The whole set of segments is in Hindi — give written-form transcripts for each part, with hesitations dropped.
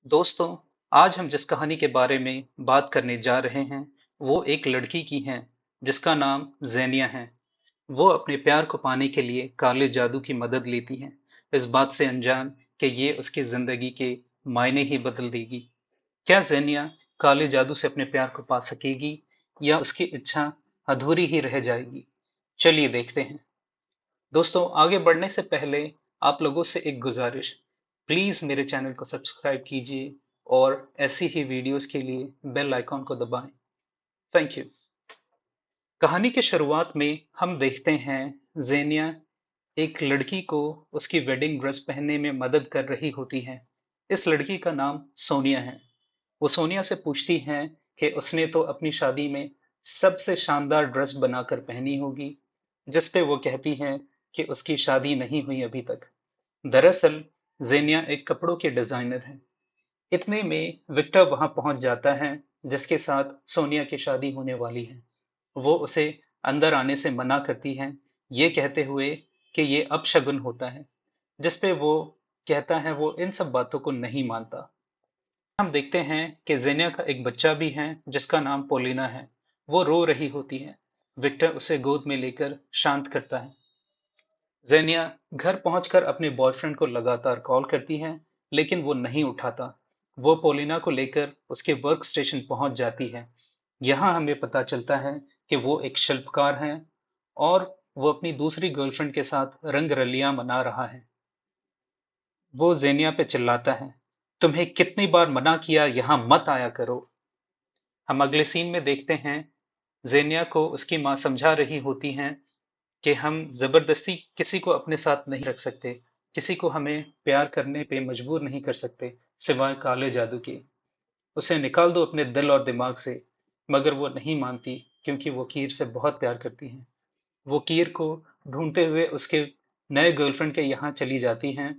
दोस्तों, आज हम जिस कहानी के बारे में बात करने जा रहे हैं, वो एक लड़की की है, जिसका नाम ज़ेनिया है। वो अपने प्यार को पाने के लिए काले जादू की मदद लेती है, इस बात से अनजान कि ये उसकी ज़िंदगी के मायने ही बदल देगी। क्या ज़ेनिया काले जादू से अपने प्यार को पा सकेगी या उसकी इच्छा अधूरी ही रह जाएगी? चलिए देखते हैं। दोस्तों, आगे बढ़ने से पहले आप लोगों से एक गुजारिश, प्लीज मेरे चैनल को सब्सक्राइब कीजिए और ऐसी ही वीडियोस के लिए बेल आइकॉन को दबाएं। Thank you. कहानी की शुरुआत में हम देखते हैं जेनिया एक लड़की को उसकी वेडिंग ड्रेस पहनने में मदद कर रही होती है। इस लड़की का नाम सोनिया है। वो सोनिया से पूछती है कि उसने तो अपनी शादी में सबसे शानदार ड्रेस बनाकर पहनी होगी, जिस पे वो कहती है कि उसकी शादी नहीं हुई अभी तक। दरअसल जेनिया एक कपड़ों के डिजाइनर है। इतने में विक्टर वहां पहुंच जाता है, जिसके साथ सोनिया की शादी होने वाली है। वो उसे अंदर आने से मना करती है, ये कहते हुए कि ये अपशगुन होता है, जिस पे वो कहता है वो इन सब बातों को नहीं मानता। हम देखते हैं कि जेनिया का एक बच्चा भी है, जिसका नाम पोलिना है। वो रो रही होती है। विक्टर उसे गोद में लेकर शांत करता है। जेनिया घर पहुंचकर अपने बॉयफ्रेंड को लगातार कॉल करती है, लेकिन वो नहीं उठाता। वो पोलिना को लेकर उसके वर्क स्टेशन पहुंच जाती है। यहाँ हमें पता चलता है कि वो एक शिल्पकार हैं और वो अपनी दूसरी गर्लफ्रेंड के साथ रंग रलियां मना रहा है। वो जेनिया पे चिल्लाता है, तुम्हें कितनी बार मना किया यहाँ मत आया करो। हम अगले सीन में देखते हैं जेनिया को उसकी माँ समझा रही होती हैं कि हम जबरदस्ती किसी को अपने साथ नहीं रख सकते, किसी को हमें प्यार करने पे मजबूर नहीं कर सकते, सिवाय काले जादू के। उसे निकाल दो अपने दिल और दिमाग से। मगर वो नहीं मानती, क्योंकि वो कीर से बहुत प्यार करती हैं। वो कीर को ढूंढते हुए उसके नए गर्लफ्रेंड के यहाँ चली जाती हैं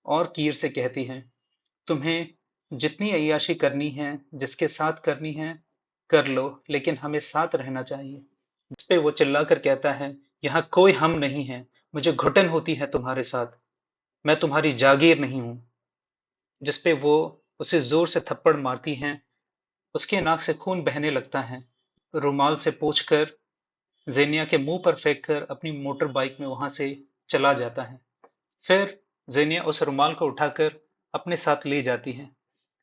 और कीर से कहती हैं, तुम्हें जितनी अय्याशी करनी है, जिसके साथ करनी है, कर लो, लेकिन हमें साथ रहना चाहिए। इस पे वो चिल्लाकर कहता है, यहाँ कोई हम नहीं है, मुझे घुटन होती है तुम्हारे साथ, मैं तुम्हारी जागीर नहीं हूँ। जिस पे वो उसे जोर से थप्पड़ मारती हैं। उसके नाक से खून बहने लगता है। रुमाल से पोंछकर जेनिया के मुंह पर फेंककर अपनी मोटर बाइक में वहां से चला जाता है। फिर जेनिया उस रुमाल को उठाकर अपने साथ ले जाती है।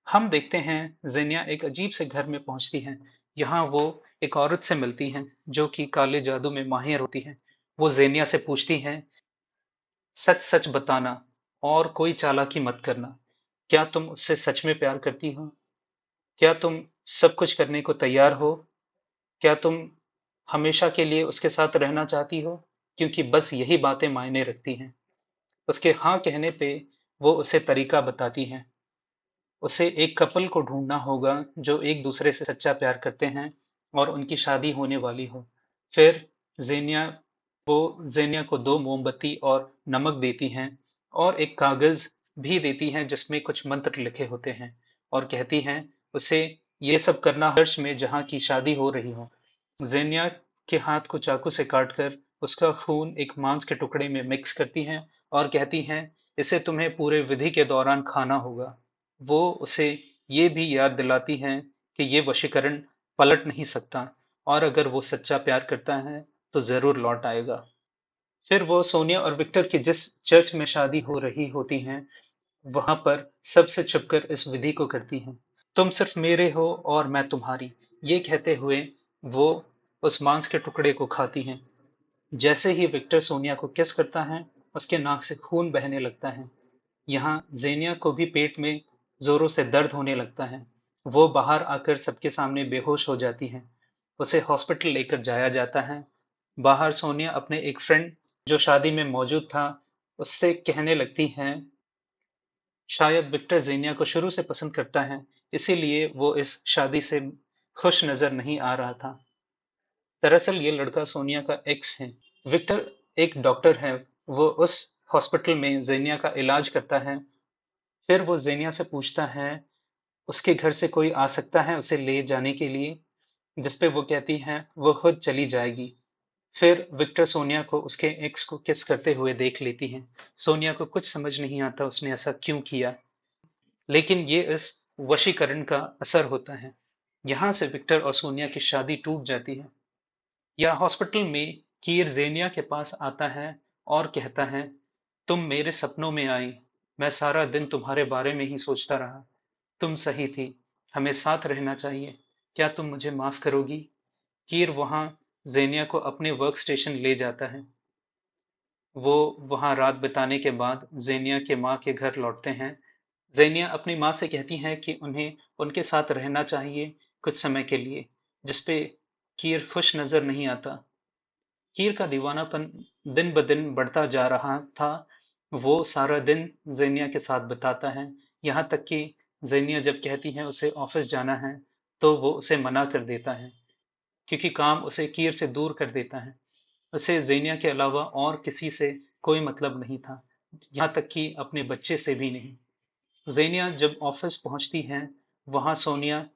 हम देखते हैं जेनिया एक अजीब से घर में पहुंचती है। यहाँ वो एक औरत से मिलती है, जो कि काले जादू में माहिर होती है। वो जेनिया से पूछती है, सच सच बताना और कोई चालाकी मत करना। क्या तुम उससे सच में प्यार करती हो? क्या तुम सब कुछ करने को तैयार हो? क्या तुम हमेशा के लिए उसके साथ रहना चाहती हो? क्योंकि बस यही बातें मायने रखती हैं। उसके हाँ कहने पे वो उसे तरीका बताती है। उसे एक कपल को ढूंढना होगा जो एक दूसरे से सच्चा प्यार करते हैं और उनकी शादी होने वाली हो। फिर जेनिया वो जेनिया को दो मोमबत्ती और नमक देती हैं और एक कागज भी देती हैं, जिसमें कुछ मंत्र लिखे होते हैं, और कहती हैं उसे ये सब करना चर्च में जहाँ की शादी हो रही हो। जेनिया के हाथ को चाकू से काटकर उसका खून एक मांस के टुकड़े में मिक्स करती हैं और कहती हैं, इसे तुम्हें पूरे विधि के दौरान खाना होगा। वो उसे ये भी याद दिलाती हैं कि ये वशीकरण पलट नहीं सकता, और अगर वो सच्चा प्यार करता है तो जरूर लौट आएगा। फिर वो सोनिया और विक्टर की जिस चर्च में शादी हो रही होती हैं, वहां पर सबसे छुपकर इस विधि को करती हैं। तुम सिर्फ मेरे हो और मैं तुम्हारी, ये कहते हुए वो उस मांस के टुकड़े को खाती हैं। जैसे ही विक्टर सोनिया को किस करता है, उसके नाक से खून बहने लगता है। यहाँ जेनिया को भी पेट में जोरों से दर्द होने लगता है। वो बाहर आकर सबके सामने बेहोश हो जाती है। उसे हॉस्पिटल लेकर जाया जाता है। बाहर सोनिया अपने एक फ्रेंड जो शादी में मौजूद था, उससे कहने लगती है, शायद विक्टर जेनिया को शुरू से पसंद करता है, इसीलिए वो इस शादी से खुश नजर नहीं आ रहा था। दरअसल ये लड़का सोनिया का एक्स है। विक्टर एक डॉक्टर है। वो उस हॉस्पिटल में जेनिया का इलाज करता है। फिर वो जेनिया से पूछता है, उसके घर से कोई आ सकता है उसे ले जाने के लिए? जिस पे वो कहती है वो खुद चली जाएगी। फिर विक्टर सोनिया को उसके एक्स को किस करते हुए देख लेती है। सोनिया को कुछ समझ नहीं आता उसने ऐसा क्यों किया, लेकिन ये इस वशीकरण का असर होता है। यहाँ से विक्टर और सोनिया की शादी टूट जाती है। या हॉस्पिटल में कीर जेनिया के पास आता है और कहता है, तुम मेरे सपनों में आई, मैं सारा दिन तुम्हारे बारे में ही सोचता रहा। तुम सही थी, हमें साथ रहना चाहिए, क्या तुम मुझे माफ करोगी? कीर वहां जेनिया को अपने वर्क स्टेशन ले जाता है। वो वहां रात बिताने के बाद जेनिया के माँ के घर लौटते हैं। जेनिया अपनी माँ से कहती है कि उन्हें उनके साथ रहना चाहिए कुछ समय के लिए, जिसपे कीर खुश नजर नहीं आता। कीर का दीवानापन दिन ब दिन बढ़ता जा रहा था। वो सारा दिन जेनिया के साथ बिताता है, यहाँ तक कि जेनिया जब कहती है उसे ऑफिस जाना है, तो वो उसे मना कर देता है, क्योंकि काम उसे कीर से दूर कर देता है। उसे जेनिया के अलावा और किसी से कोई मतलब नहीं था, यहाँ तक कि अपने बच्चे से भी नहीं। ज़ेनिया जब ऑफिस पहुंचती हैं, वहां सोनिया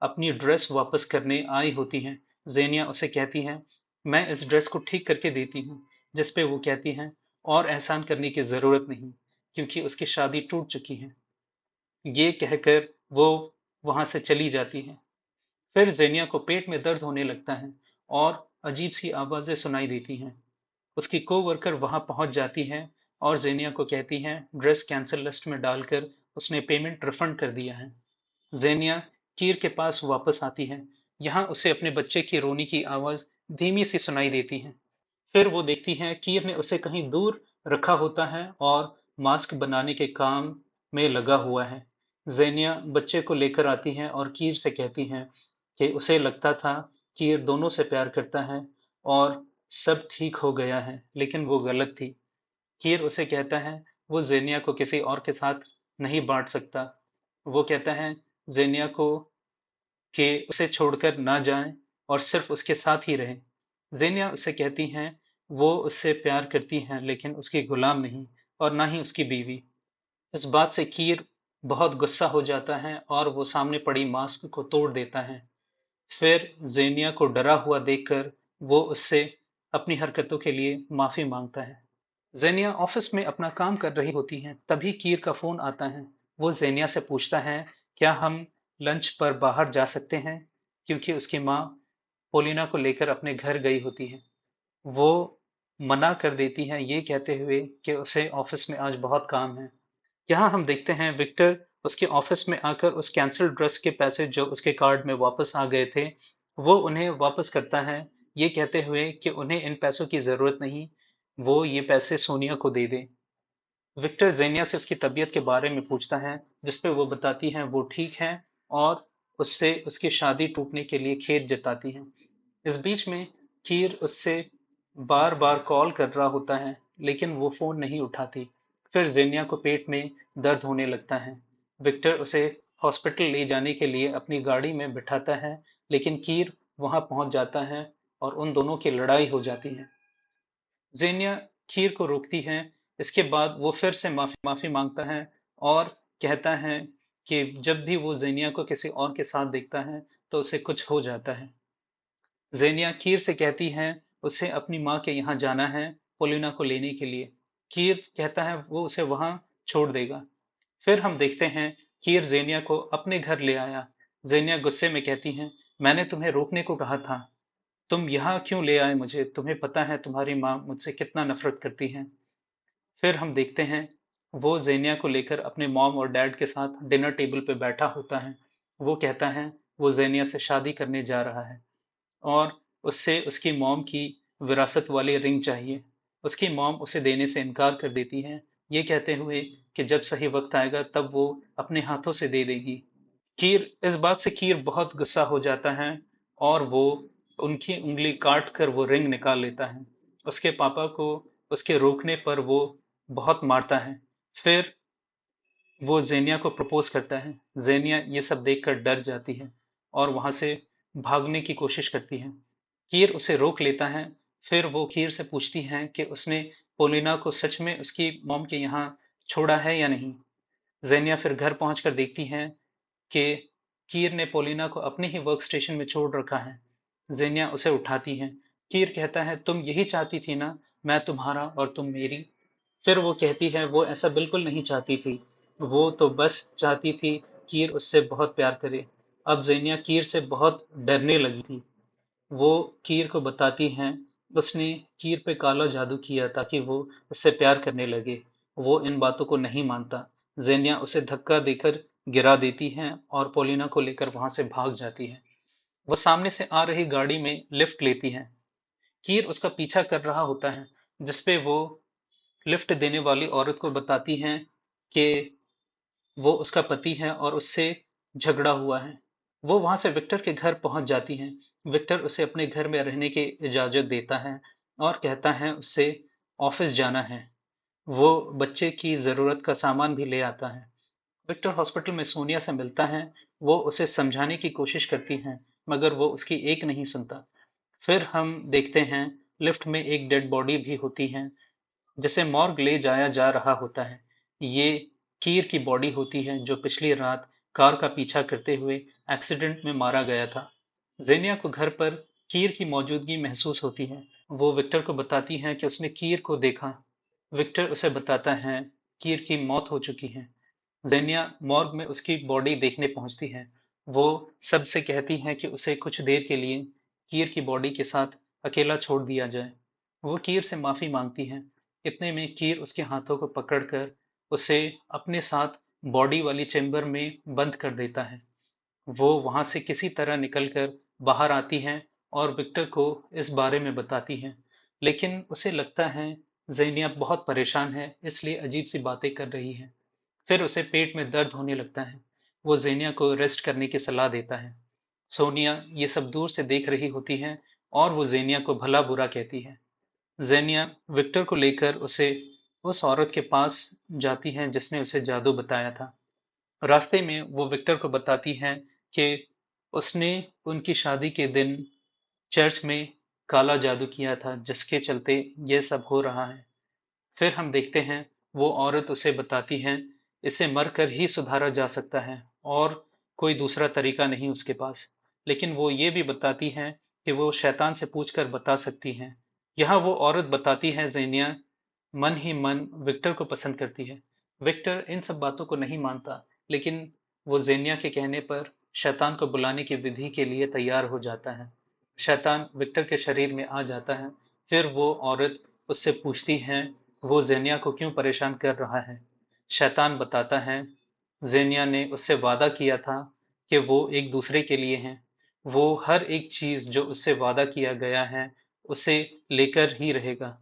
अपनी ड्रेस वापस करने आई होती हैं। ज़ेनिया उसे कहती है, मैं इस ड्रेस को ठीक करके देती हूँ, जिस पे वो कहती हैं, और एहसान करने की जरूरत नहीं, क्योंकि उसकी शादी टूट चुकी है। ये कहकर वो वहां से चली जाती है। फिर ज़ेनिया को पेट में दर्द होने लगता है और अजीब सी आवाजें सुनाई देती हैं। उसकी कोवर्कर वहां पहुंच जाती है और जेनिया को कहती है ड्रेस कैंसिल लिस्ट में डालकर उसने पेमेंट रिफंड कर दिया है। जेनिया कीर के पास वापस आती है। यहाँ उसे अपने बच्चे की रोने की आवाज धीमी सी सुनाई देती है। फिर वो देखती है कीर ने उसे कहीं दूर रखा होता है और मास्क बनाने के काम में लगा हुआ है। जेनिया बच्चे को लेकर आती है और कीर से कहती है कि उसे लगता था कीर दोनों से प्यार करता है और सब ठीक हो गया है, लेकिन वो गलत थी। कीर उसे कहता है वो जेनिया को किसी और के साथ नहीं बांट सकता। वो कहता है जेनिया को कि उसे छोड़कर ना जाए और सिर्फ उसके साथ ही रहे। जेनिया उसे कहती हैं वो उससे प्यार करती हैं, लेकिन उसकी गुलाम नहीं, और ना ही उसकी बीवी। इस बात से कीर बहुत गुस्सा हो जाता है और वो सामने पड़ी मास्क को तोड़ देता है। फिर जेनिया को डरा हुआ देखकर वो उससे अपनी हरकतों के लिए माफी मांगता है। जेनिया ऑफिस में अपना काम कर रही होती है, तभी कीर का फोन आता है। वो जेनिया से पूछता है क्या हम लंच पर बाहर जा सकते हैं, क्योंकि उसकी माँ पोलिना को लेकर अपने घर गई होती है। वो मना कर देती है, ये कहते हुए कि उसे ऑफिस में आज बहुत काम है। यहाँ हम देखते हैं विक्टर उसके ऑफिस में आकर उस कैंसिल ड्रेस के पैसे जो उसके कार्ड में वापस आ गए थे, वो उन्हें वापस करता है, ये कहते हुए कि उन्हें इन पैसों की जरूरत नहीं, वो ये पैसे सोनिया को दे दे। विक्टर जेनिया से उसकी तबीयत के बारे में पूछता है, जिसपे वो बताती है वो ठीक है और उससे उसकी शादी टूटने के लिए खेद जताती है। इस बीच में कीर उससे बार बार कॉल कर रहा होता है, लेकिन वो फोन नहीं उठाती। फिर जेनिया को पेट में दर्द होने लगता है। विक्टर उसे हॉस्पिटल ले जाने के लिए अपनी गाड़ी में बिठाता है, लेकिन कीर वहां पहुंच जाता है और उन दोनों की लड़ाई हो जाती है। जेनिया खीर को रोकती है। इसके बाद वो फिर से माफी मांगता है और कहता है कि जब भी वो जेनिया को किसी और के साथ देखता है, तो उसे कुछ हो जाता है। जेनिया कीर से कहती है उसे अपनी माँ के यहाँ जाना है पोलिना को लेने के लिए। कीर कहता है वो उसे वहां छोड़ देगा। फिर हम देखते हैं कीर जेनिया को अपने घर ले आया। जेनिया गुस्से में कहती है मैंने तुम्हें रोकने को कहा था, तुम यहाँ क्यों ले आए मुझे? तुम्हें पता है तुम्हारी माँ मुझसे कितना नफरत करती है। फिर हम देखते हैं वो जेनिया को लेकर अपने मॉम और डैड के साथ डिनर टेबल पे बैठा होता है। वो कहता है वो जेनिया से शादी करने जा रहा है और उससे उसकी मॉम की विरासत वाली रिंग चाहिए। उसकी मॉम उसे देने से इनकार कर देती है, ये कहते हुए कि जब सही वक्त आएगा तब वो अपने हाथों से दे देगी। कीर इस बात से कीर बहुत गुस्सा हो जाता है और वो उनकी उंगली काट कर वो रिंग निकाल लेता है। उसके पापा को उसके रोकने पर वो बहुत मारता है। फिर वो जेनिया को प्रपोज करता है। जेनिया ये सब देखकर डर जाती है और वहां से भागने की कोशिश करती है। कीर उसे रोक लेता है। फिर वो कीर से पूछती है कि उसने पोलिना को सच में उसकी मॉम के यहाँ छोड़ा है या नहीं। जेनिया फिर घर पहुंचकर देखती है कि कीर ने पोलिना को अपने ही वर्क स्टेशन में छोड़ रखा है। जेनिया उसे उठाती है। कीर कहता है तुम यही चाहती थी ना, मैं तुम्हारा और तुम मेरी। फिर वो कहती है वो ऐसा बिल्कुल नहीं चाहती थी, वो तो बस चाहती थी कीर उससे बहुत प्यार करे। अब ज़ेनिया कीर से बहुत डरने लगी थी। वो कीर को बताती हैं उसने कीर पे काला जादू किया ताकि वो उससे प्यार करने लगे। वो इन बातों को नहीं मानता। ज़ेनिया उसे धक्का देकर गिरा देती है और पॉलिना को लेकर वहां से भाग जाती है। वो सामने से आ रही गाड़ी में लिफ्ट लेती है। कीर उसका पीछा कर रहा होता है, जिसपे वो लिफ्ट देने वाली औरत को बताती हैं कि वो उसका पति है और उससे झगड़ा हुआ है। वो वहां से विक्टर के घर पहुंच जाती हैं। विक्टर उसे अपने घर में रहने की इजाजत देता है और कहता है उससे ऑफिस जाना है। वो बच्चे की जरूरत का सामान भी ले आता है। विक्टर हॉस्पिटल में सोनिया से मिलता है। वो उसे समझाने की कोशिश करती है, मगर वो उसकी एक नहीं सुनता। फिर हम देखते हैं लिफ्ट में एक डेड बॉडी भी होती है, जिसे मॉर्ग ले जाया जा रहा होता है। ये कीर की बॉडी होती है जो पिछली रात कार का पीछा करते हुए एक्सीडेंट में मारा गया था। जेनिया को घर पर कीर की मौजूदगी महसूस होती है। वो विक्टर को बताती है कि उसने कीर को देखा। विक्टर उसे बताता है कीर की मौत हो चुकी है। जेनिया मॉर्ग में उसकी बॉडी देखने पहुंचती है। वो सबसे कहती है कि उसे कुछ देर के लिए कीर की बॉडी के साथ अकेला छोड़ दिया जाए। वो कीर से माफी मांगती है। इतने में कीर उसके हाथों को पकड़कर उसे अपने साथ बॉडी वाली चेंबर में बंद कर देता है। वो वहां से किसी तरह निकलकर बाहर आती है और विक्टर को इस बारे में बताती है, लेकिन उसे लगता है जेनिया बहुत परेशान है, इसलिए अजीब सी बातें कर रही है। फिर उसे पेट में दर्द होने लगता है। वो जेनिया को रेस्ट करने की सलाह देता है। सोनिया ये सब दूर से देख रही होती है और वो जेनिया को भला बुरा कहती है। जेनिया विक्टर को लेकर उसे उस औरत के पास जाती है जिसने उसे जादू बताया था। रास्ते में वो विक्टर को बताती है कि उसने उनकी शादी के दिन चर्च में काला जादू किया था, जिसके चलते यह सब हो रहा है। फिर हम देखते हैं वो औरत उसे बताती है इसे मरकर ही सुधारा जा सकता है और कोई दूसरा तरीका नहीं उसके पास। लेकिन वो ये भी बताती है कि वो शैतान से पूछकर बता सकती है। यहाँ वो औरत बताती है जेनिया मन ही मन विक्टर को पसंद करती है। विक्टर इन सब बातों को नहीं मानता, लेकिन वो जेनिया के कहने पर शैतान को बुलाने की विधि के लिए तैयार हो जाता है। शैतान विक्टर के शरीर में आ जाता है। फिर वो औरत उससे पूछती है वो जेनिया को क्यों परेशान कर रहा है। शैतान बताता है जेनिया ने उससे वादा किया था कि वो एक दूसरे के लिए हैं। वो हर एक चीज जो उससे वादा किया गया है उसे लेकर ही रहेगा।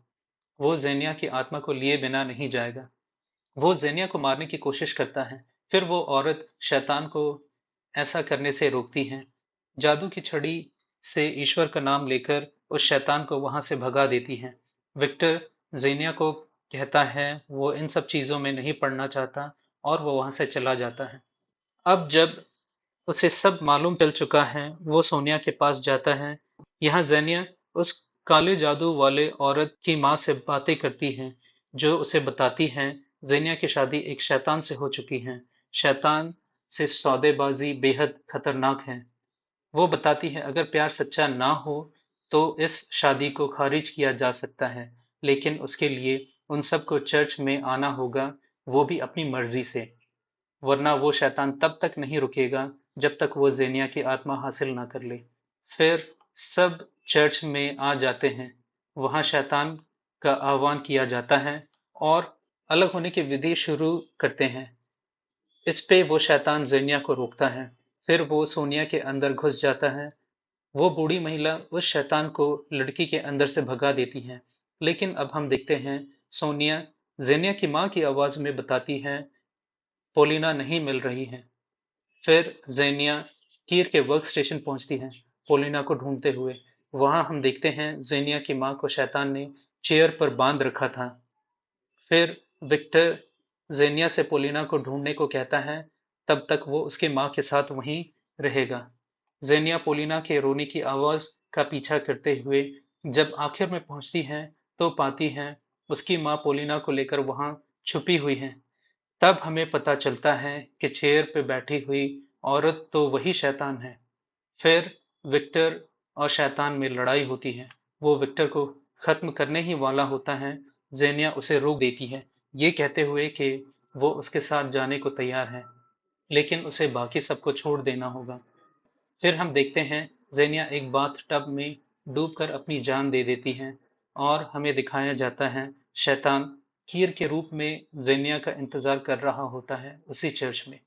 वो जेनिया की आत्मा को लिए बिना नहीं जाएगा। वो जेनिया को मारने की कोशिश करता है। फिर वो औरत शैतान को ऐसा करने से रोकती है। जादू की छड़ी से ईश्वर का नाम लेकर उस शैतान को वहां से भगा देती है। विक्टर जेनिया को कहता है वो इन सब चीजों में नहीं पड़ना चाहता और वो वहां से चला जाता है। अब जब उसे सब मालूम चल चुका है, वो सोनिया के पास जाता है। यहाँ जेनिया उस काले जादू वाले औरत की माँ से बातें करती है, जो उसे बताती है जेनिया की शादी एक शैतान से हो चुकी है। शैतान से सौदेबाजी बेहद खतरनाक है। वो बताती है अगर प्यार सच्चा ना हो तो इस शादी को खारिज किया जा सकता है, लेकिन उसके लिए उन सबको चर्च में आना होगा, वो भी अपनी मर्जी से। वरना वो शैतान तब तक नहीं रुकेगा जब तक वो जेनिया की आत्मा हासिल ना कर ले। फिर सब चर्च में आ जाते हैं। वहां शैतान का आह्वान किया जाता है और अलग होने की विधि शुरू करते हैं। इस पे वो शैतान जेनिया को रोकता है। फिर वो सोनिया के अंदर घुस जाता है। वो बूढ़ी महिला उस शैतान को लड़की के अंदर से भगा देती है। लेकिन अब हम देखते हैं सोनिया जेनिया की माँ की आवाज में बताती है पोलिना नहीं मिल रही है। फिर जेनिया कीर के वर्क स्टेशन पहुंचती है, पोलिना को ढूंढते हुए। वहां हम देखते हैं जेनिया की माँ को शैतान ने चेयर पर बांध रखा था। फिर विक्टर जेनिया से पोलिना को ढूंढने को कहता है, तब तक वो उसके माँ के साथ वहीं रहेगा। जेनिया पोलिना के रोने की आवाज का पीछा करते हुए जब आखिर में पहुंचती है तो पाती है उसकी माँ पोलिना को लेकर वहां छुपी हुई है। तब हमें पता चलता है कि चेयर पे बैठी हुई औरत तो वही शैतान है। फिर विक्टर और शैतान में लड़ाई होती है। वो विक्टर को खत्म करने ही वाला होता है। जेनिया उसे रोक देती है, ये कहते हुए कि वो उसके साथ जाने को तैयार है। लेकिन उसे बाकी सबको छोड़ देना होगा। फिर हम देखते हैं ज़ेनिया एक बाथ टब में डूबकर अपनी जान दे देती हैं और हमें दिखाया जाता है शैतान कीर के रूप में ज़ेनिया का इंतजार कर रहा होता है उसी चर्च में।